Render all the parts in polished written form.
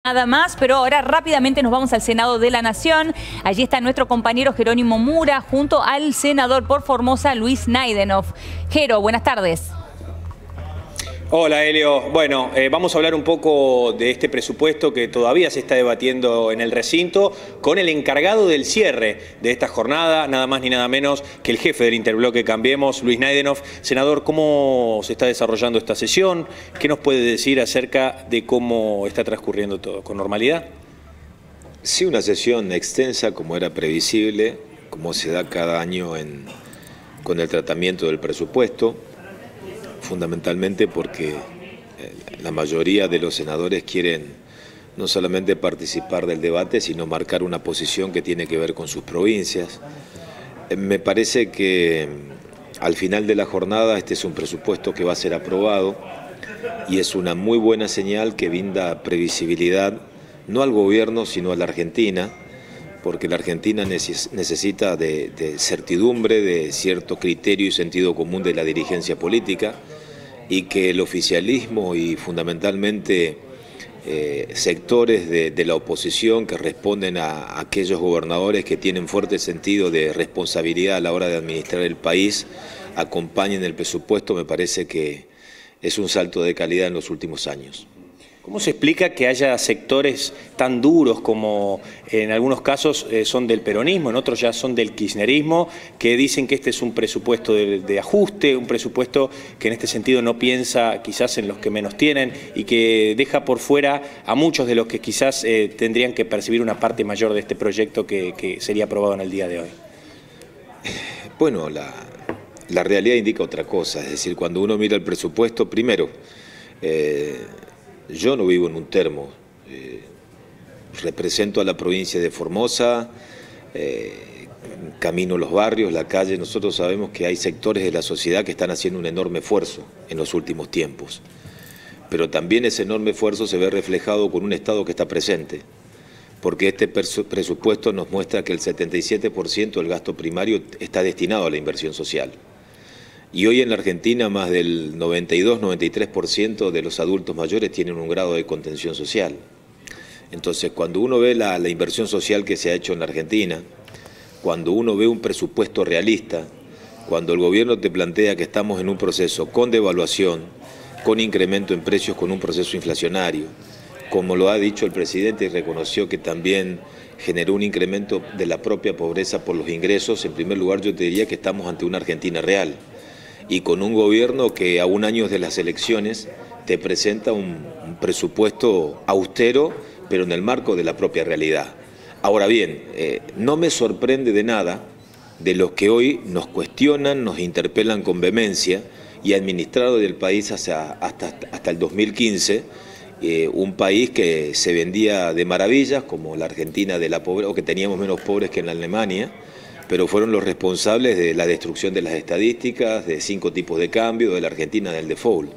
Nada más, pero ahora rápidamente nos vamos al Senado de la Nación. Allí está nuestro compañero Jerónimo Mura junto al senador por Formosa, Luis Naidenov. Jero, buenas tardes. Hola, Helio. Bueno, vamos a hablar un poco de este presupuesto que todavía se está debatiendo en el recinto con el encargado del cierre de esta jornada, nada más ni nada menos que el jefe del interbloque Cambiemos, Luis Naidenov. Senador, ¿cómo se está desarrollando esta sesión? ¿Qué nos puede decir acerca de cómo está transcurriendo todo? ¿Con normalidad? Sí, una sesión extensa, como era previsible, como se da cada año con el tratamiento del presupuesto, fundamentalmente porque la mayoría de los senadores quieren no solamente participar del debate, sino marcar una posición que tiene que ver con sus provincias. Me parece que al final de la jornada este es un presupuesto que va a ser aprobado y es una muy buena señal que brinda previsibilidad no al gobierno sino a la Argentina, porque la Argentina necesita de certidumbre, de cierto criterio y sentido común de la dirigencia política, y que el oficialismo y fundamentalmente sectores de la oposición que responden a aquellos gobernadores que tienen fuerte sentido de responsabilidad a la hora de administrar el país, acompañen el presupuesto. Me parece que es un salto de calidad en los últimos años. ¿Cómo se explica que haya sectores tan duros como en algunos casos son del peronismo, en otros ya son del kirchnerismo, que dicen que este es un presupuesto de ajuste, un presupuesto que en este sentido no piensa quizás en los que menos tienen y que deja por fuera a muchos de los que quizás tendrían que percibir una parte mayor de este proyecto que sería aprobado en el día de hoy? Bueno, la realidad indica otra cosa, es decir, cuando uno mira el presupuesto, primero, yo no vivo en un termo, represento a la provincia de Formosa, camino los barrios, la calle. Nosotros sabemos que hay sectores de la sociedad que están haciendo un enorme esfuerzo en los últimos tiempos, pero también ese enorme esfuerzo se ve reflejado con un Estado que está presente, porque este presupuesto nos muestra que el 77% del gasto primario está destinado a la inversión social. Y hoy en la Argentina más del 92-93% de los adultos mayores tienen un grado de contención social. Entonces, cuando uno ve la inversión social que se ha hecho en la Argentina, cuando uno ve un presupuesto realista, cuando el gobierno te plantea que estamos en un proceso con devaluación, con incremento en precios, con un proceso inflacionario, como lo ha dicho el presidente y reconoció que también generó un incremento de la propia pobreza por los ingresos, en primer lugar yo te diría que estamos ante una Argentina real, y con un gobierno que a un año de las elecciones te presenta un presupuesto austero, pero en el marco de la propia realidad. Ahora bien, no me sorprende de nada de los que hoy nos cuestionan, nos interpelan con vehemencia y administrado del país hasta el 2015, un país que se vendía de maravillas, como la Argentina de la pobreza, o que teníamos menos pobres que en la Alemania, pero fueron los responsables de la destrucción de las estadísticas, de 5 tipos de cambio, de la Argentina del default.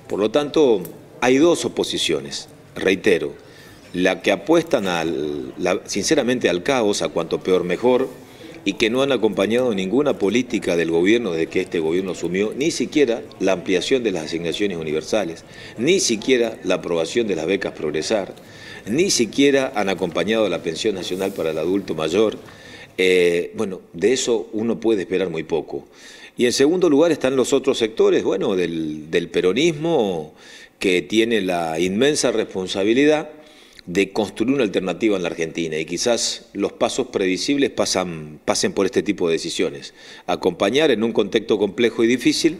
Por lo tanto, hay dos oposiciones, reitero, la que apuestan sinceramente al caos, a cuanto peor mejor, y que no han acompañado ninguna política del gobierno desde que este gobierno asumió, ni siquiera la ampliación de las asignaciones universales, ni siquiera la aprobación de las becas Progresar, ni siquiera han acompañado la pensión nacional para el adulto mayor. Bueno, de eso uno puede esperar muy poco. Y en segundo lugar están los otros sectores, bueno, del peronismo, que tiene la inmensa responsabilidad de construir una alternativa en la Argentina, y quizás los pasos previsibles pasen por este tipo de decisiones. Acompañar en un contexto complejo y difícil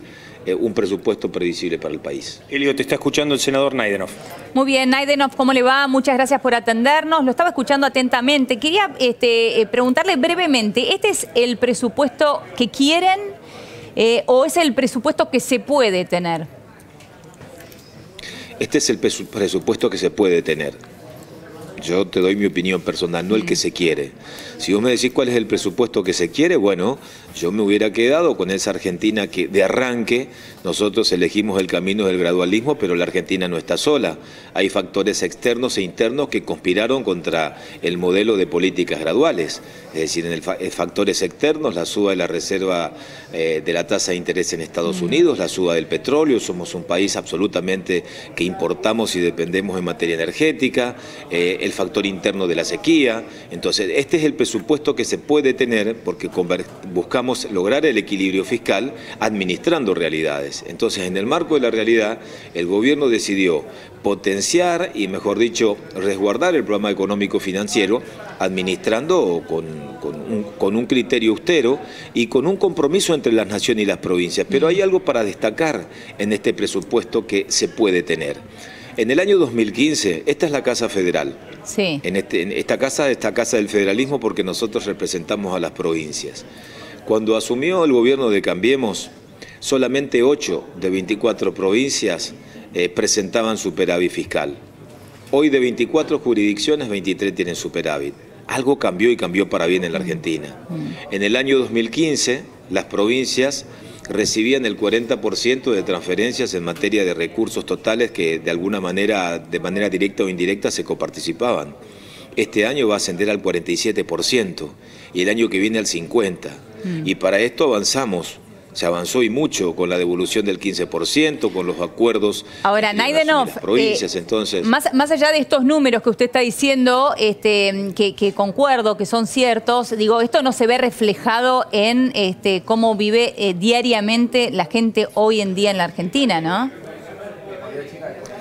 un presupuesto previsible para el país. Helio, te está escuchando el senador Naidenov. Muy bien, Naidenov, ¿cómo le va? Muchas gracias por atendernos. Lo estaba escuchando atentamente. Quería preguntarle brevemente, ¿este es el presupuesto que quieren o es el presupuesto que se puede tener? Este es el presupuesto que se puede tener. Yo te doy mi opinión personal, no el que se quiere. Si vos me decís cuál es el presupuesto que se quiere, bueno, yo me hubiera quedado con esa Argentina que de arranque nosotros elegimos el camino del gradualismo, pero la Argentina no está sola. Hay factores externos e internos que conspiraron contra el modelo de políticas graduales. Es decir, en factores externos, la suba de la reserva de la tasa de interés en Estados Unidos, la suba del petróleo, somos un país absolutamente que importamos y dependemos en materia energética, el factor interno de la sequía. Entonces, este es el presupuesto que se puede tener porque buscamos lograr el equilibrio fiscal administrando realidades. Entonces, en el marco de la realidad, el gobierno decidió potenciar y, mejor dicho, resguardar el programa económico financiero, administrando con un criterio austero y con un compromiso entre las naciones y las provincias. Pero hay algo para destacar en este presupuesto que se puede tener. En el año 2015, esta es la Casa Federal. Sí. Esta casa del federalismo porque nosotros representamos a las provincias. Cuando asumió el gobierno de Cambiemos, solamente 8 de 24 provincias presentaban superávit fiscal. Hoy de 24 jurisdicciones, 23 tienen superávit. Algo cambió y cambió para bien en la Argentina. En el año 2015, las provincias recibían el 40% de transferencias en materia de recursos totales que de alguna manera, de manera directa o indirecta, se coparticipaban. Este año va a ascender al 47% y el año que viene al 50%. Y para esto avanzamos. Se avanzó y mucho con la devolución del 15%, con los acuerdos. Ahora, Naidenov, las provincias, entonces. Más allá de estos números que usted está diciendo, que concuerdo, que son ciertos, digo, esto no se ve reflejado en cómo vive diariamente la gente hoy en día en la Argentina, ¿no?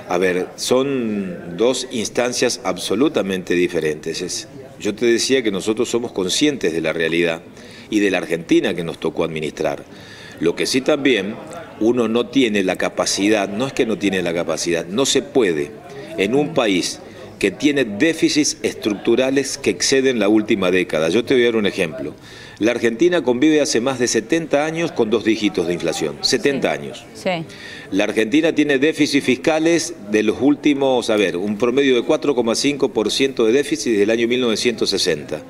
A ver, son dos instancias absolutamente diferentes. Yo te decía que nosotros somos conscientes de la realidad y de la Argentina que nos tocó administrar. Lo que sí también, uno no tiene la capacidad, no es que no tiene la capacidad, no se puede en un país que tiene déficits estructurales que exceden la última década. Yo te voy a dar un ejemplo. La Argentina convive hace más de 70 años con 2 dígitos de inflación, 70 años. Sí. La Argentina tiene déficits fiscales de los últimos, un promedio de 4,5% de déficit desde el año 1960,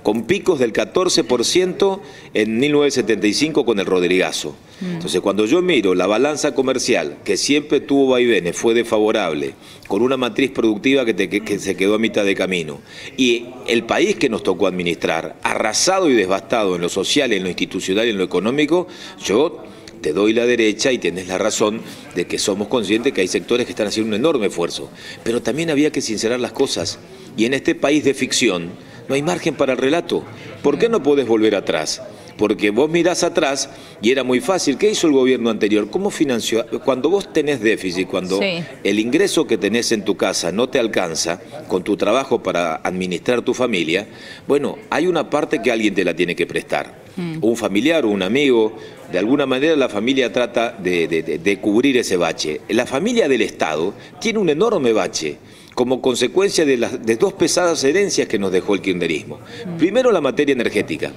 con picos del 14% en 1975 con el Rodrigazo. Entonces, cuando yo miro la balanza comercial, que siempre tuvo vaivenes, fue desfavorable, con una matriz productiva que se quedó a mitad de camino, y el país que nos tocó administrar, arrasado y devastado en lo social, en lo institucional y en lo económico, yo te doy la derecha y tienes la razón de que somos conscientes que hay sectores que están haciendo un enorme esfuerzo. Pero también había que sincerar las cosas. Y en este país de ficción no hay margen para el relato. ¿Por qué no podés volver atrás? Porque vos mirás atrás y era muy fácil. ¿Qué hizo el gobierno anterior? ¿Cómo financió? Cuando vos tenés déficit, cuando el ingreso que tenés en tu casa no te alcanza con tu trabajo para administrar tu familia, bueno, hay una parte que alguien te la tiene que prestar. Un familiar o un amigo, de alguna manera la familia trata de cubrir ese bache. La familia del Estado tiene un enorme bache como consecuencia de 2 pesadas herencias que nos dejó el kirchnerismo. Primero, la materia energética,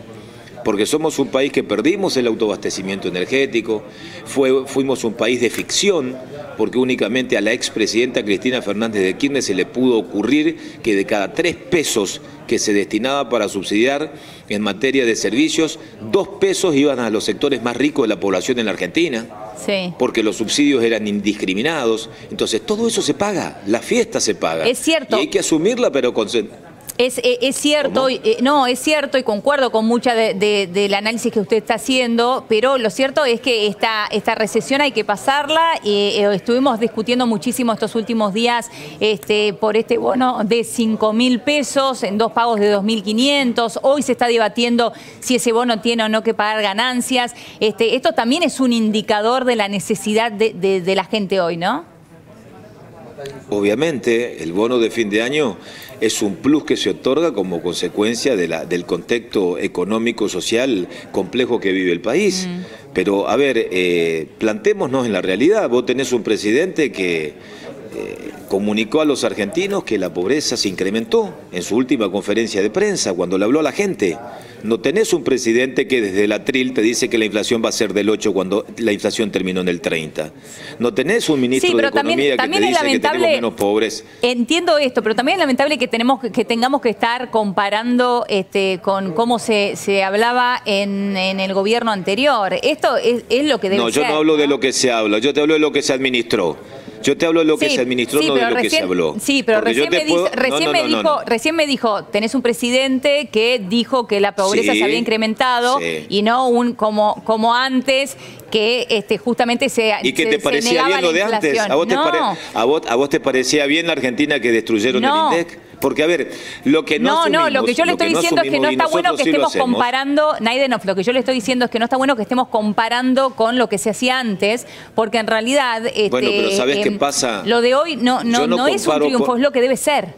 porque somos un país que perdimos el autoabastecimiento energético, fuimos un país de ficción, porque únicamente a la expresidenta Cristina Fernández de Kirchner se le pudo ocurrir que de cada 3 pesos que se destinaba para subsidiar en materia de servicios, 2 pesos iban a los sectores más ricos de la población en la Argentina, porque los subsidios eran indiscriminados. Entonces todo eso se paga, la fiesta se paga. Es cierto. Y hay que asumirla, pero con... Es cierto, es cierto y concuerdo con mucha del análisis que usted está haciendo, pero lo cierto es que esta recesión hay que pasarla. Estuvimos discutiendo muchísimo estos últimos días por este bono de 5.000 pesos en 2 pagos de 2.500. Hoy se está debatiendo si ese bono tiene o no que pagar ganancias. Esto también es un indicador de la necesidad de la gente hoy, ¿no? Obviamente, el bono de fin de año es un plus que se otorga como consecuencia del contexto económico, social complejo que vive el país. Pero, plantémonos en la realidad. Vos tenés un presidente que comunicó a los argentinos que la pobreza se incrementó en su última conferencia de prensa, cuando le habló a la gente. No tenés un presidente que desde el atril te dice que la inflación va a ser del 8 cuando la inflación terminó en el 30. No tenés un ministro de Economía que te dice que tenemos menos pobres. Entiendo esto, pero también es lamentable que tengamos que estar comparando con cómo se hablaba en el gobierno anterior. Esto es lo que debe ser. No, yo no hablo de lo que se habla, yo te hablo de lo que se administró. Yo te hablo de lo que se administró, no de lo que se habló. Sí, pero recién me dijo, tenés un presidente que dijo que la pobreza se había incrementado y no como antes, que justamente ¿Y que te parecía bien lo de antes? ¿A vos te parecía bien la Argentina que destruyeron el INDEC? Porque, a ver, lo que no asumimos, lo que yo le estoy diciendo es que no está bueno que estemos comparando, Naidenov, lo que yo le estoy diciendo es que no está bueno que estemos comparando con lo que se hacía antes, porque en realidad bueno, pero ¿sabés qué pasa? Lo de hoy no es un triunfo, es lo que debe ser.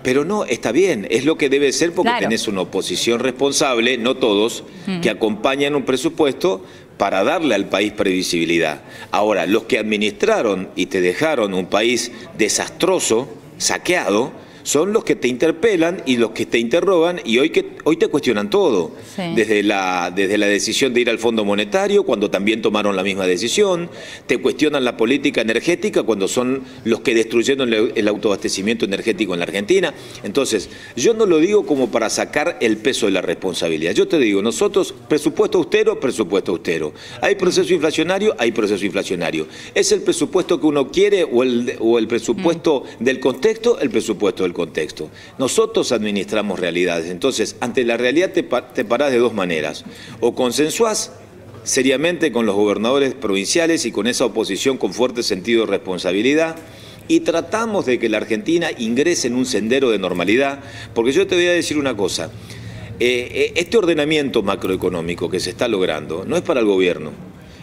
Pero no, está bien, es lo que debe ser porque tenés una oposición responsable, no todos, que acompañan un presupuesto para darle al país previsibilidad. Ahora, los que administraron y te dejaron un país desastroso, saqueado, son los que te interpelan y los que te interrogan y hoy te cuestionan todo. Sí. Desde la decisión de ir al Fondo Monetario, cuando también tomaron la misma decisión, te cuestionan la política energética cuando son los que destruyeron el autoabastecimiento energético en la Argentina. Entonces, yo no lo digo como para sacar el peso de la responsabilidad. Yo te digo, nosotros, presupuesto austero, presupuesto austero. Hay proceso inflacionario, hay proceso inflacionario. ¿Es el presupuesto que uno quiere o el presupuesto del contexto? El presupuesto del contexto. Nosotros administramos realidades, entonces ante la realidad te parás de dos maneras, o consensuás seriamente con los gobernadores provinciales y con esa oposición con fuerte sentido de responsabilidad y tratamos de que la Argentina ingrese en un sendero de normalidad, porque yo te voy a decir una cosa, este ordenamiento macroeconómico que se está logrando no es para el gobierno.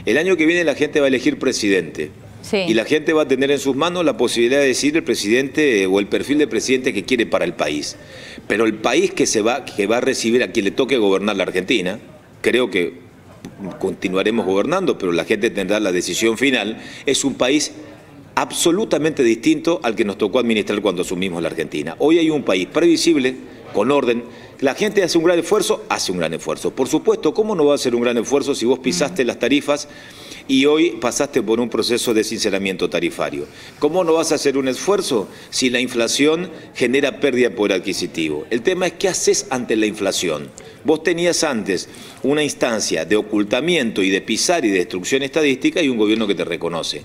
El año que viene la gente va a elegir presidente. Sí. Y la gente va a tener en sus manos la posibilidad de decir el presidente o el perfil de presidente que quiere para el país. Pero el país que va a recibir a quien le toque gobernar la Argentina, creo que continuaremos gobernando, pero la gente tendrá la decisión final, es un país absolutamente distinto al que nos tocó administrar cuando asumimos la Argentina. Hoy hay un país previsible, con orden. La gente hace un gran esfuerzo, Por supuesto, ¿cómo no va a hacer un gran esfuerzo si vos pisaste las tarifas y hoy pasaste por un proceso de sinceramiento tarifario? ¿Cómo no vas a hacer un esfuerzo si la inflación genera pérdida de poder adquisitivo? El tema es qué haces ante la inflación. Vos tenías antes una instancia de ocultamiento y de pisar y de destrucción estadística y un gobierno que te reconoce.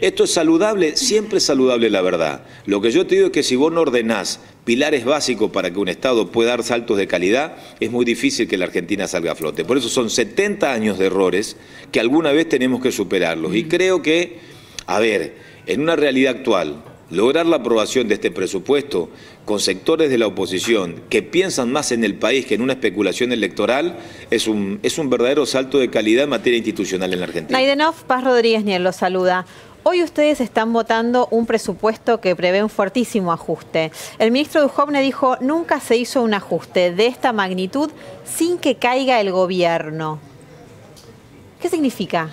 ¿Esto es saludable? Siempre es saludable la verdad. Lo que yo te digo es que si vos no ordenás pilares básicos para que un Estado pueda dar saltos de calidad, es muy difícil que la Argentina salga a flote. Por eso son 70 años de errores que alguna vez tenemos que superarlos. Y creo que, a ver, en una realidad actual, lograr la aprobación de este presupuesto con sectores de la oposición que piensan más en el país que en una especulación electoral es un verdadero salto de calidad en materia institucional en la Argentina. Naidenov, Paz Rodríguez Niel lo saluda. Hoy ustedes están votando un presupuesto que prevé un fuertísimo ajuste. El ministro Duhovne dijo, nunca se hizo un ajuste de esta magnitud sin que caiga el gobierno. ¿Qué significa?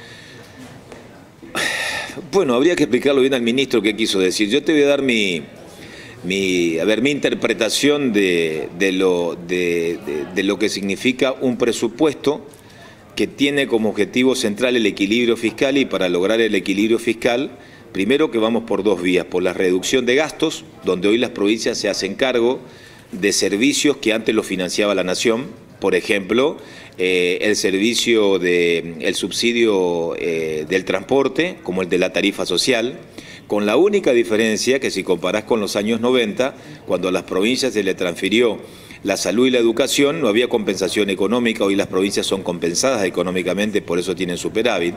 Bueno, habría que explicarlo bien al ministro qué quiso decir. Yo te voy a dar mi interpretación de lo que significa un presupuesto que tiene como objetivo central el equilibrio fiscal y para lograr el equilibrio fiscal, primero que vamos por dos vías, por la reducción de gastos, donde hoy las provincias se hacen cargo de servicios que antes los financiaba la nación, por ejemplo, el subsidio del transporte, como el de la tarifa social, con la única diferencia que si comparás con los años 90, cuando a las provincias se le transfirió la salud y la educación, no había compensación económica, hoy las provincias son compensadas económicamente, por eso tienen superávit.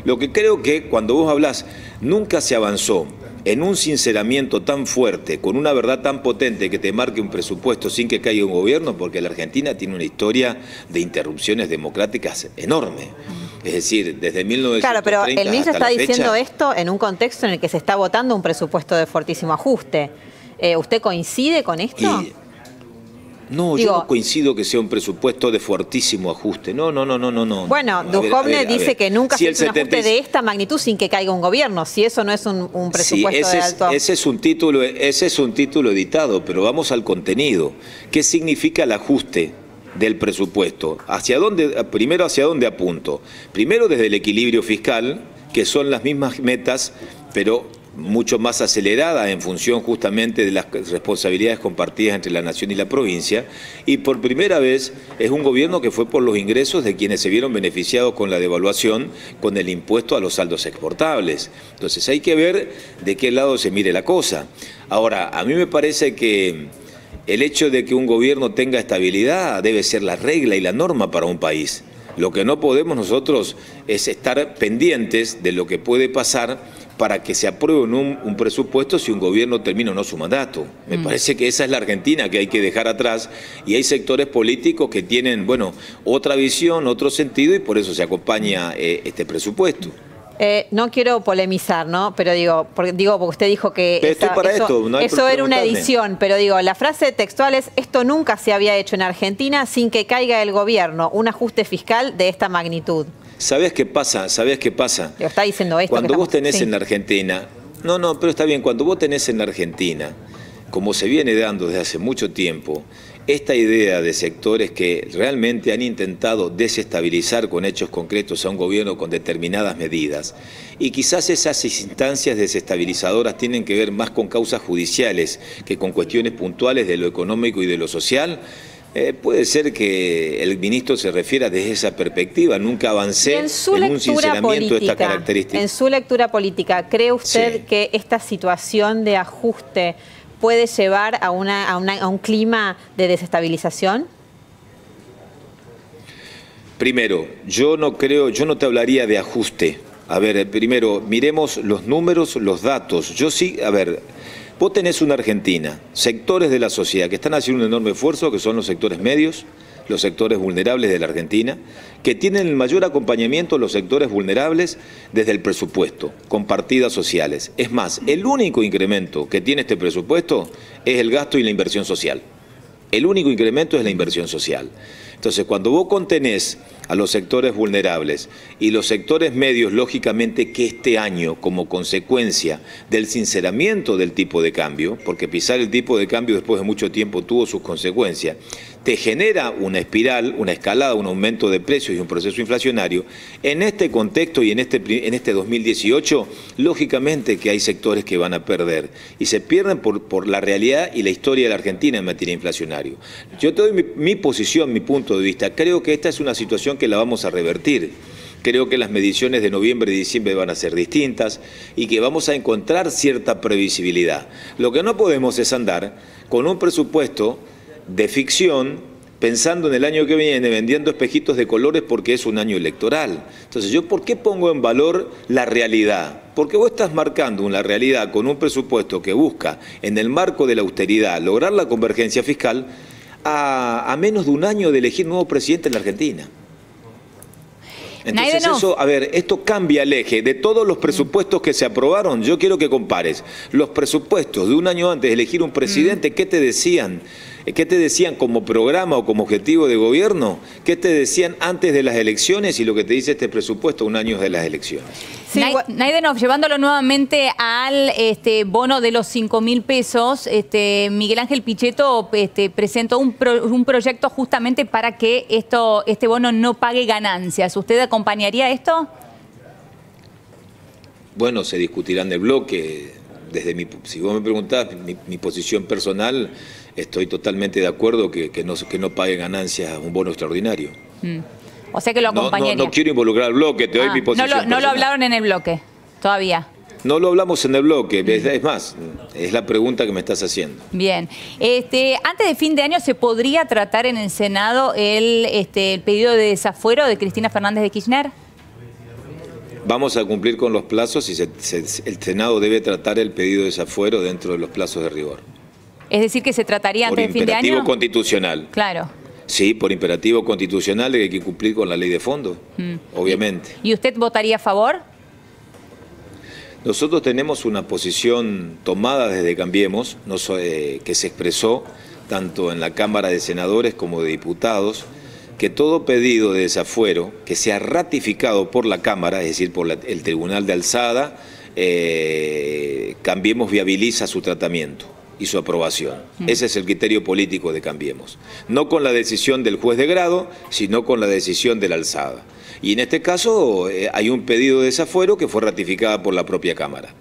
Lo que creo que cuando vos hablás, nunca se avanzó en un sinceramiento tan fuerte, con una verdad tan potente que te marque un presupuesto sin que caiga un gobierno, porque la Argentina tiene una historia de interrupciones democráticas enorme. Es decir, desde 1930 Claro, pero el ministro está diciendo fecha, esto en un contexto en el que se está votando un presupuesto de fortísimo ajuste. ¿Usted coincide con esto? No, yo no coincido que sea un presupuesto de fuertísimo ajuste. No. Bueno, Duhovne dice que nunca se hizo un ajuste de esta magnitud sin que caiga un gobierno. Si eso no es un presupuesto de alto... Ese es un título editado, pero vamos al contenido. ¿Qué significa el ajuste del presupuesto? Primero, ¿hacia dónde apunto? Primero, desde el equilibrio fiscal, que son las mismas metas, pero mucho más acelerada en función justamente de las responsabilidades compartidas entre la nación y la provincia, y por primera vez es un gobierno que fue por los ingresos de quienes se vieron beneficiados con la devaluación, con el impuesto a los saldos exportables. Entonces hay que ver de qué lado se mire la cosa. Ahora, a mí me parece que el hecho de que un gobierno tenga estabilidad debe ser la regla y la norma para un país. Lo que no podemos nosotros es estar pendientes de lo que puede pasar para que se apruebe un presupuesto si un gobierno termina o no su mandato. Me parece que esa es la Argentina que hay que dejar atrás, y hay sectores políticos que tienen, bueno, otra visión, otro sentido, y por eso se acompaña este presupuesto. No quiero polemizar, ¿no? Pero porque usted dijo que eso era una edición, pero digo, la frase textual es: esto nunca se había hecho en Argentina sin que caiga el gobierno, un ajuste fiscal de esta magnitud. ¿Sabés qué pasa? Lo está diciendo esto. Cuando vos tenés en la Argentina, pero está bien, cuando vos tenés en la Argentina, como se viene dando desde hace mucho tiempo, esta idea de sectores que realmente han intentado desestabilizar con hechos concretos a un gobierno con determinadas medidas, y quizás esas instancias desestabilizadoras tienen que ver más con causas judiciales que con cuestiones puntuales de lo económico y de lo social. Puede ser que el ministro se refiera desde esa perspectiva. Nunca avancé en un sinceramiento de esta característica. En su lectura política, ¿cree usted que esta situación de ajuste puede llevar a un clima de desestabilización? Primero, yo no te hablaría de ajuste. A ver, primero, miremos los números, los datos. Vos tenés una Argentina, sectores de la sociedad que están haciendo un enorme esfuerzo, que son los sectores medios, los sectores vulnerables de la Argentina, que tienen el mayor acompañamiento los sectores vulnerables desde el presupuesto, con partidas sociales. Es más, el único incremento que tiene este presupuesto es el gasto y la inversión social. El único incremento es la inversión social. Entonces, cuando vos contenés a los sectores vulnerables y los sectores medios, lógicamente que este año, como consecuencia del sinceramiento del tipo de cambio, porque pisar el tipo de cambio después de mucho tiempo tuvo sus consecuencias, te genera una espiral, una escalada, un aumento de precios y un proceso inflacionario. En este contexto y en este 2018, lógicamente que hay sectores que van a perder, y se pierden por la realidad y la historia de la Argentina en materia inflacionaria. Yo te doy mi posición, mi punto de vista. Creo que esta es una situación que la vamos a revertir. Creo que las mediciones de noviembre y diciembre van a ser distintas y que vamos a encontrar cierta previsibilidad. Lo que no podemos es andar con un presupuesto de ficción, pensando en el año que viene, vendiendo espejitos de colores porque es un año electoral. Entonces, ¿yo por qué pongo en valor la realidad? Porque vos estás marcando una realidad con un presupuesto que busca, en el marco de la austeridad, lograr la convergencia fiscal a menos de un año de elegir nuevo presidente en la Argentina. Entonces esto cambia el eje de todos los presupuestos que se aprobaron. Yo quiero que compares los presupuestos de un año antes de elegir un presidente. ¿Qué te decían? ¿Qué te decían como programa o como objetivo de gobierno? ¿Qué te decían antes de las elecciones y lo que te dice este presupuesto un año de las elecciones? Sí, Naidenov, llevándolo nuevamente al bono de los 5.000 pesos, Miguel Ángel Pichetto presentó un proyecto justamente para que este bono no pague ganancias. ¿Usted acompañaría esto? Bueno, se discutirá en el bloque. Si vos me preguntás mi posición personal, estoy totalmente de acuerdo que no pague ganancias un bono extraordinario. O sea que lo acompañaría. No quiero involucrar al bloque, te doy mi posición personal. No lo hablaron en el bloque, todavía. No lo hablamos en el bloque, es más, es la pregunta que me estás haciendo. Bien. Antes de fin de año, ¿se podría tratar en el Senado el pedido de desafuero de Cristina Fernández de Kirchner? Vamos a cumplir con los plazos y el Senado debe tratar el pedido de desafuero dentro de los plazos de rigor. Es decir, que se trataría antes de fin de año. Por imperativo constitucional. Claro. Sí, por imperativo constitucional hay que cumplir con la ley de fondo, obviamente. ¿Y usted votaría a favor? Nosotros tenemos una posición tomada desde Cambiemos, que se expresó tanto en la Cámara de Senadores como de Diputados, que todo pedido de desafuero que sea ratificado por la Cámara, es decir, por el Tribunal de Alzada, Cambiemos viabiliza su tratamiento y su aprobación. Ese es el criterio político de Cambiemos. No con la decisión del juez de grado, sino con la decisión de la Alzada. Y en este caso hay un pedido de desafuero que fue ratificada por la propia Cámara.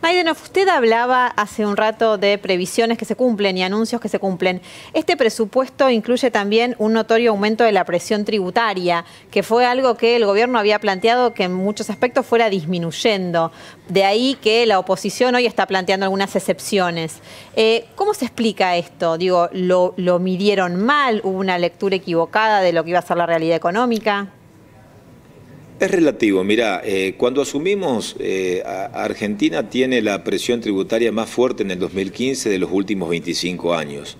Najdenov, usted hablaba hace un rato de previsiones que se cumplen y anuncios que se cumplen. Este presupuesto incluye también un notorio aumento de la presión tributaria, que fue algo que el gobierno había planteado que en muchos aspectos fuera disminuyendo. De ahí que la oposición hoy está planteando algunas excepciones. ¿Cómo se explica esto? Digo, ¿lo midieron mal? ¿Hubo una lectura equivocada de lo que iba a ser la realidad económica? Es relativo. Mirá, cuando asumimos, Argentina tiene la presión tributaria más fuerte en el 2015 de los últimos 25 años.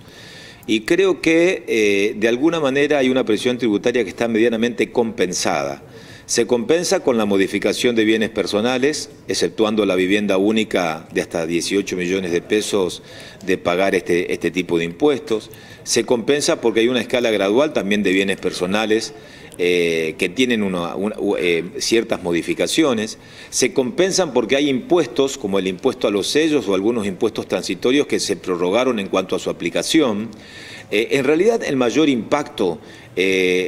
Y creo que de alguna manera hay una presión tributaria que está medianamente compensada. Se compensa con la modificación de bienes personales, exceptuando la vivienda única de hasta 18 millones de pesos de pagar este tipo de impuestos. Se compensa porque hay una escala gradual también de bienes personales que tienen ciertas modificaciones. Se compensan porque hay impuestos, como el impuesto a los sellos o algunos impuestos transitorios que se prorrogaron en cuanto a su aplicación. En realidad el mayor impacto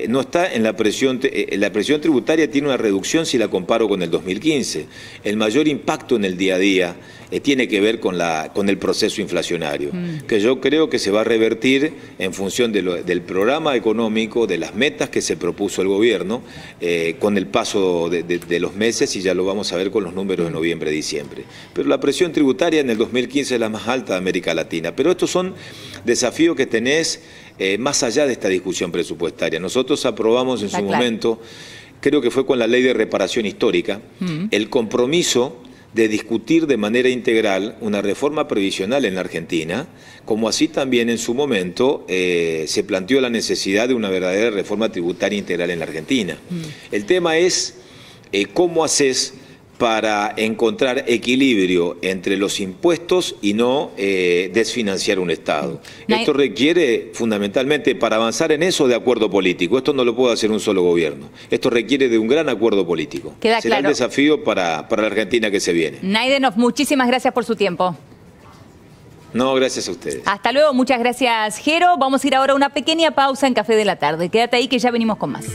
no está en la presión tributaria, tiene una reducción si la comparo con el 2015. El mayor impacto en el día a día tiene que ver con el proceso inflacionario, que yo creo que se va a revertir en función del programa económico, de las metas que se propuso el gobierno, con el paso de los meses, y ya lo vamos a ver con los números de noviembre, diciembre. Pero la presión tributaria en el 2015 es la más alta de América Latina. Pero estos son desafíos que tenés más allá de esta discusión presupuestaria. Nosotros aprobamos en su momento, creo que fue con la ley de reparación histórica, el compromiso de discutir de manera integral una reforma previsional en la Argentina, como así también en su momento se planteó la necesidad de una verdadera reforma tributaria integral en la Argentina. El tema es cómo haces para encontrar equilibrio entre los impuestos y no desfinanciar un Estado. Esto requiere fundamentalmente, para avanzar en eso, de acuerdo político. Esto no lo puede hacer un solo gobierno. Esto requiere de un gran acuerdo político. Será claro. El desafío para la Argentina que se viene. Najdenov, muchísimas gracias por su tiempo. No, gracias a ustedes. Hasta luego, muchas gracias, Jero. Vamos a ir ahora a una pequeña pausa en Café de la Tarde. Quédate ahí que ya venimos con más.